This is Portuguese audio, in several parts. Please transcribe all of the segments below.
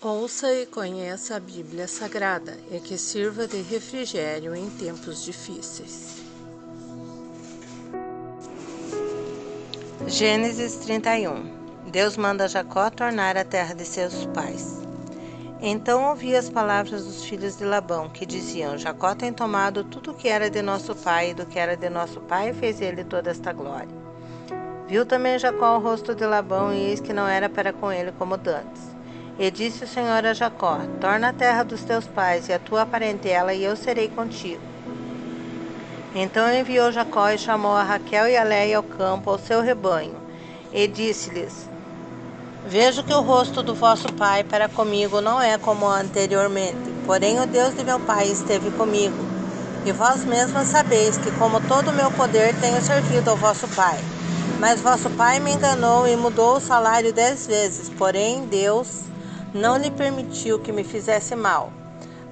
Ouça e conheça a Bíblia Sagrada e que sirva de refrigério em tempos difíceis. Gênesis 31. Deus manda Jacó tornar a terra de seus pais. Então ouvi as palavras dos filhos de Labão, que diziam: Jacó tem tomado tudo o que era de nosso pai, e do que era de nosso pai fez ele toda esta glória. Viu também Jacó o rosto de Labão, e eis que não era para com ele como dantes. E disse o Senhor a Jacó: torna a terra dos teus pais e a tua parentela, e eu serei contigo. Então enviou Jacó e chamou a Raquel e a Léia ao campo, ao seu rebanho, e disse-lhes: Vejo que o rosto do vosso pai para comigo não é como anteriormente, porém o Deus de meu pai esteve comigo. E vós mesmas sabeis que, como todo o meu poder, tenho servido ao vosso pai. Mas vosso pai me enganou e mudou o salário 10 vezes, porém Deus não lhe permitiu que me fizesse mal.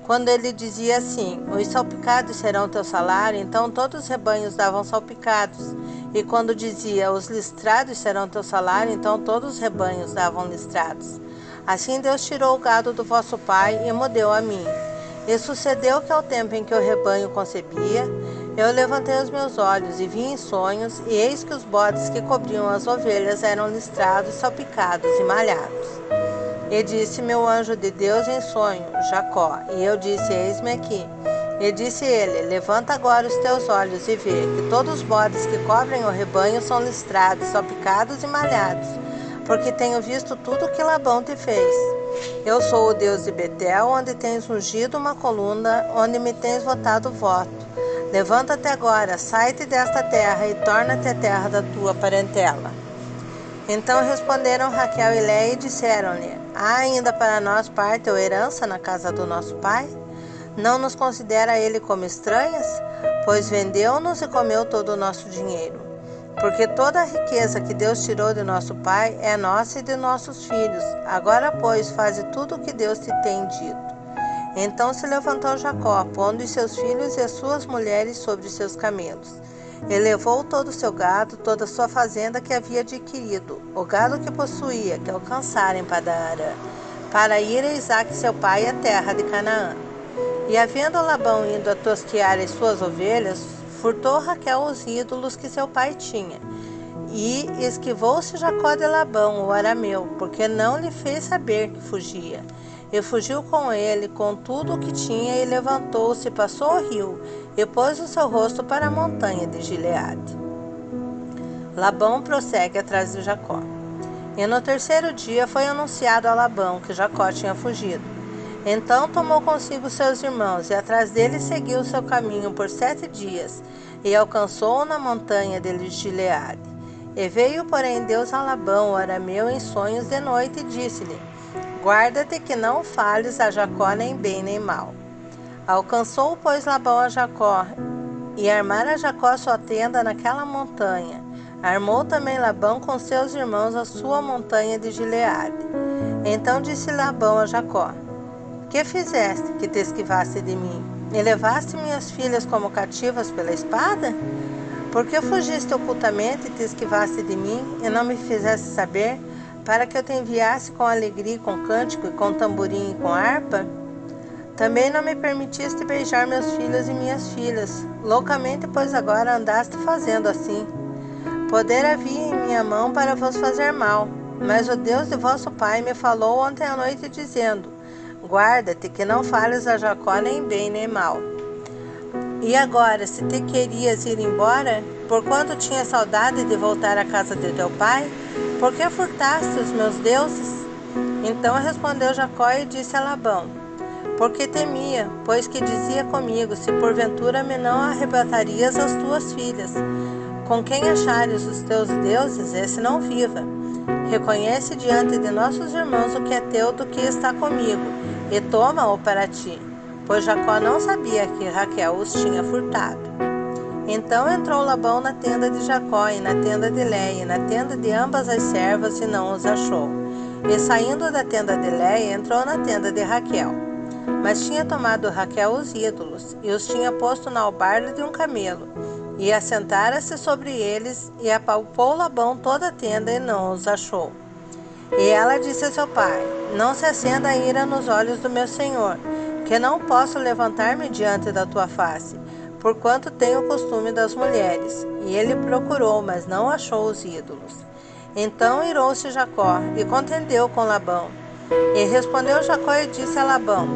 Quando ele dizia assim: os salpicados serão teu salário, então todos os rebanhos davam salpicados. E quando dizia: os listrados serão teu salário, então todos os rebanhos davam listrados. Assim Deus tirou o gado do vosso pai e me deu a mim. E sucedeu que ao tempo em que o rebanho concebia, eu levantei os meus olhos e vi em sonhos, e eis que os bodes que cobriam as ovelhas eram listrados, salpicados e malhados. E disse-me o anjo de Deus em sonho: Jacó. E eu disse: eis-me aqui. E disse ele: levanta agora os teus olhos e vê que todos os bodes que cobrem o rebanho são listrados, salpicados e malhados, porque tenho visto tudo o que Labão te fez. Eu sou o Deus de Betel, onde tens ungido uma coluna, onde me tens votado voto. Levanta-te agora, sai-te desta terra e torna-te a terra da tua parentela. Então responderam Raquel e Léia e disseram-lhe: há ainda para nós parte ou herança na casa do nosso pai? Não nos considera ele como estranhas? Pois vendeu-nos e comeu todo o nosso dinheiro. Porque toda a riqueza que Deus tirou de nosso pai é nossa e de nossos filhos. Agora, pois, faze tudo o que Deus te tem dito. Então se levantou Jacó, pondo os seus filhos e as suas mulheres sobre os seus camelos. E levou todo o seu gado, toda a sua fazenda que havia adquirido, o gado que possuía, que alcançara em Padan-Arã, para ir a Isaque seu pai à terra de Canaã. E havendo Labão ido a tosquear as suas ovelhas, furtou Raquel os ídolos que seu pai tinha. E esquivou-se Jacó de Labão, o arameu, porque não lhe fez saber que fugia. E fugiu com ele, com tudo o que tinha, e levantou-se, passou o rio, e pôs o seu rosto para a montanha de Gileade. Labão prossegue atrás de Jacó. E no terceiro dia foi anunciado a Labão que Jacó tinha fugido. Então tomou consigo seus irmãos, e atrás dele seguiu o seu caminho por 7 dias, e alcançou-o na montanha de Gileade. E veio, porém, Deus a Labão, o arameu, em sonhos de noite, e disse-lhe: guarda-te que não fales a Jacó nem bem nem mal. Alcançou, pois, Labão a Jacó, e armara Jacó sua tenda naquela montanha. Armou também Labão com seus irmãos a sua montanha de Gileade. Então disse Labão a Jacó: que fizeste, que te esquivaste de mim? E levaste minhas filhas como cativas pela espada? Por que fugiste ocultamente e te esquivaste de mim, e não me fizeste saber, para que eu te enviasse com alegria, com cântico, e com tamborim e com harpa? Também não me permitiste beijar meus filhos e minhas filhas. Loucamente, pois agora andaste fazendo assim. Poder havia em minha mão para vos fazer mal, mas o Deus de vosso pai me falou ontem à noite, dizendo: guarda-te que não fales a Jacó nem bem nem mal. E agora, se te querias ir embora, porquanto tinha saudade de voltar à casa de teu pai, por que furtaste os meus deuses? Então respondeu Jacó e disse a Labão: porque temia, pois que dizia comigo: se porventura me não arrebatarias as tuas filhas. Com quem achares os teus deuses, esse não viva. Reconhece diante de nossos irmãos o que é teu do que está comigo, e toma-o para ti. Pois Jacó não sabia que Raquel os tinha furtado. Então entrou Labão na tenda de Jacó, e na tenda de Léia, e na tenda de ambas as servas, e não os achou. E saindo da tenda de Léia, entrou na tenda de Raquel. Mas tinha tomado Raquel os ídolos, e os tinha posto na albarda de um camelo. E assentara-se sobre eles, e apalpou Labão toda a tenda, e não os achou. E ela disse a seu pai: Não se acenda a ira nos olhos do meu senhor, que não posso levantar-me diante da tua face, porquanto tenho o costume das mulheres. E ele procurou, mas não achou os ídolos. Então irou-se Jacó e contendeu com Labão. E respondeu Jacó e disse a Labão: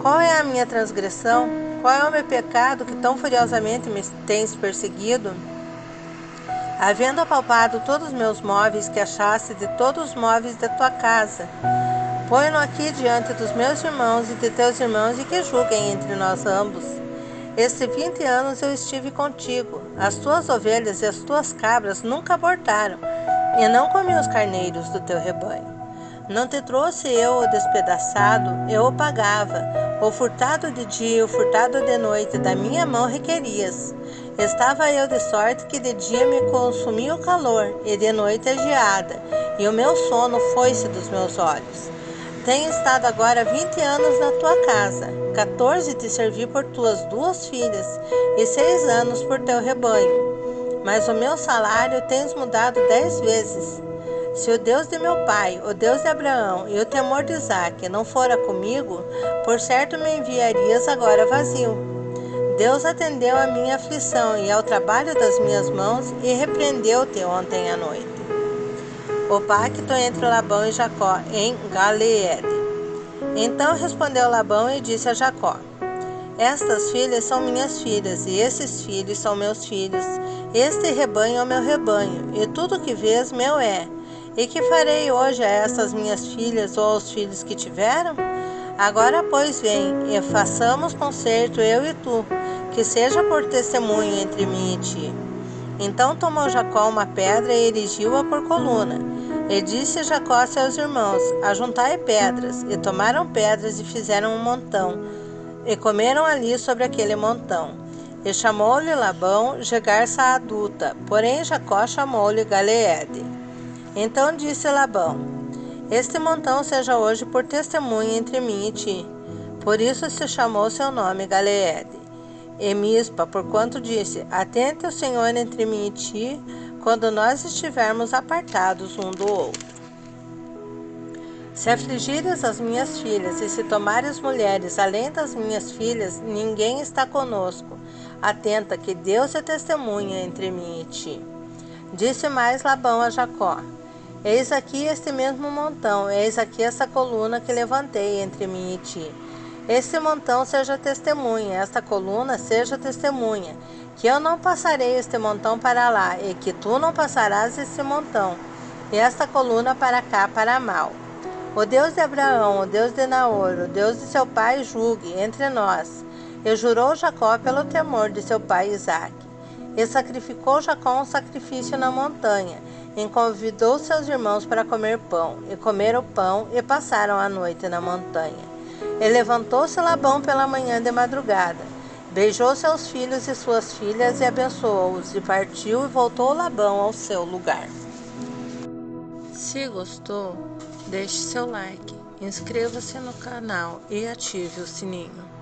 Qual é a minha transgressão? Qual é o meu pecado que tão furiosamente me tens perseguido? Havendo apalpado todos os meus móveis que achaste de todos os móveis da tua casa, põe-no aqui diante dos meus irmãos e de teus irmãos e que julguem entre nós ambos. Estes 20 anos eu estive contigo, as tuas ovelhas e as tuas cabras nunca abortaram, e não comi os carneiros do teu rebanho. Não te trouxe eu o despedaçado, eu o pagava, o furtado de dia, o furtado de noite, da minha mão requerias. Estava eu de sorte que de dia me consumia o calor, e de noite a geada, e o meu sono foi-se dos meus olhos. Tenho estado agora 20 anos na tua casa, 14 te servi por tuas 2 filhas, e 6 anos por teu rebanho. Mas o meu salário tens mudado 10 vezes. Se o Deus de meu pai, o Deus de Abraão e o temor de Isaque não fora comigo, por certo me enviarias agora vazio. Deus atendeu à minha aflição e ao trabalho das minhas mãos e repreendeu-te ontem à noite. O pacto entre Labão e Jacó em Galeede. Então respondeu Labão e disse a Jacó: Estas filhas são minhas filhas, e esses filhos são meus filhos. Este rebanho é o meu rebanho, e tudo que vês meu é. E que farei hoje a estas minhas filhas ou aos filhos que tiveram? Agora, pois, vem, e façamos concerto, eu e tu, que seja por testemunho entre mim e ti. Então tomou Jacó uma pedra e erigiu-a por coluna. E disse Jacó a seus irmãos: Ajuntai pedras. E tomaram pedras e fizeram um montão, e comeram ali sobre aquele montão. E chamou-lhe Labão Jegar-sa adulta, porém Jacó chamou-lhe Galeede. Então disse Labão: Este montão seja hoje por testemunha entre mim e ti. Por isso se chamou seu nome Galeede. E Mispa, porquanto disse: Atente o Senhor entre mim e ti, quando nós estivermos apartados um do outro. Se afligires as minhas filhas, e se tomares mulheres além das minhas filhas, ninguém está conosco. Atenta, que Deus é testemunha entre mim e ti. Disse mais Labão a Jacó: Eis aqui este mesmo montão, eis aqui essa coluna que levantei entre mim e ti. Este montão seja testemunha, esta coluna seja testemunha, que eu não passarei este montão para lá, e que tu não passarás este montão, e esta coluna para cá, para mal. O Deus de Abraão, o Deus de Naor, o Deus de seu pai, julgue entre nós. E jurou Jacó pelo temor de seu pai Isaque. E sacrificou Jacó um sacrifício na montanha, e convidou seus irmãos para comer pão, e comeram pão, e passaram a noite na montanha. E levantou-se Labão pela manhã de madrugada, beijou seus filhos e suas filhas, e abençoou-os, e partiu, e voltou Labão ao seu lugar. Se gostou, deixe seu like, inscreva-se no canal e ative o sininho.